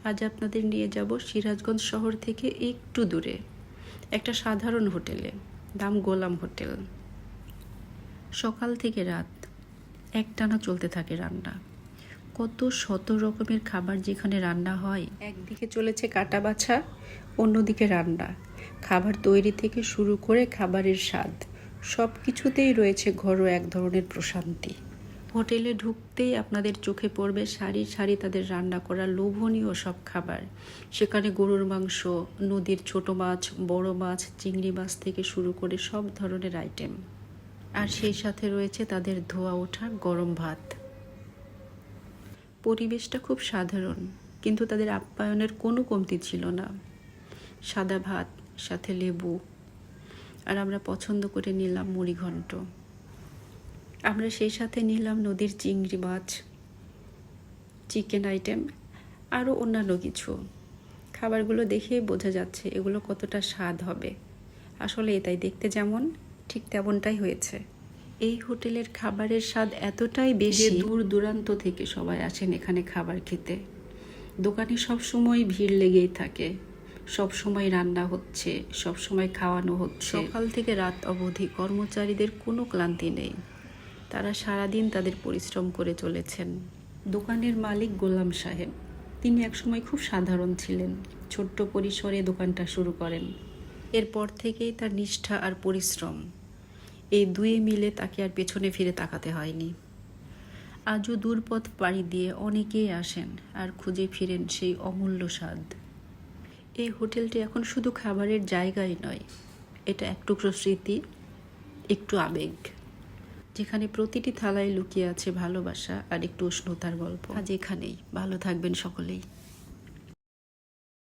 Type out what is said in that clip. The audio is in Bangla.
আজ আপনাদের নিয়ে যাব সিরাজগঞ্জ শহর থেকে একটু দূরে একটা সাধারণ হোটেলে, দাম গোলাম হোটেল। সকাল থেকে রাত একটানা চলতে থাকে রান্না। কত শত রকমের খাবার যেখানে রান্না হয়, একদিকে চলেছে কাটা বাছা, অন্যদিকে রান্না। খাবার তৈরি থেকে শুরু করে খাবারের স্বাদ, সব কিছুতেই রয়েছে ঘরোয়া এক ধরনের প্রশান্তি। হোটেলে ঢুকতেই আপনাদের চোখে পড়বে সারি সারি তাদের রান্না করা লোভনীয় সব খাবার। সেখানে গরুর মাংস, নদীর ছোট মাছ, বড় মাছ, চিংড়ি মাছ থেকে শুরু করে সব ধরনের আইটেম। আর সেই সাথে রয়েছে তাদের ধোয়া ওঠা গরম ভাত। পরিবেশটা খুব সাধারণ, কিন্তু তাদের আপ্যায়নের কোনো কমতি ছিল না। সাদা ভাত, সাথে লেবু, আর আমরা পছন্দ করে নিলাম মুড়িঘণ্ট। আমরা সেই সাথে নিলাম নদীর চিংড়ি মাছ, চিকেন আইটেম, আরও অন্যান্য কিছু। খাবারগুলো দেখেই বোঝা যাচ্ছে এগুলো কতটা স্বাদ হবে। আসলে তাই দেখতে যেমন, ঠিক তেমনটাই হয়েছে। এই হোটেলের খাবারের স্বাদ এতটাই বেশি, দূর দূরান্ত থেকে সবাই আসেন এখানে খাবার খেতে। দোকানে সবসময় ভিড় লেগেই থাকে, সব সময় রান্না হচ্ছে, সব সময় খাওয়ানো হচ্ছে। সকাল থেকে রাত অবধি কর্মচারীদের কোনো ক্লান্তি নেই। তারা সারাদিন তাদের পরিশ্রম করে চলেছেন। দোকানের মালিক গোলাম সাহেব, তিনি একসময় খুব সাধারণ ছিলেন। ছোট্ট পরিসরে দোকানটা শুরু করেন। এরপর থেকেই তার নিষ্ঠা আর পরিশ্রম, এই দুয়ে মিলে তাকে আর পেছনে ফিরে তাকাতে হয়নি। আজও দূরপথ পাড়ি দিয়ে অনেকেই আসেন আর খুঁজে ফিরেন সেই অমূল্য স্বাদ। এই হোটেলটি এখন শুধু খাবারের জায়গাই নয়, এটা এক টুকরো স্মৃতি, একটু আবেগ, যেখানে প্রতিটি থালায় লুকিয়ে আছে ভালোবাসা আর একটু উষ্ণতার গল্প। আজ এখানেই, ভালো থাকবেন সকলেই।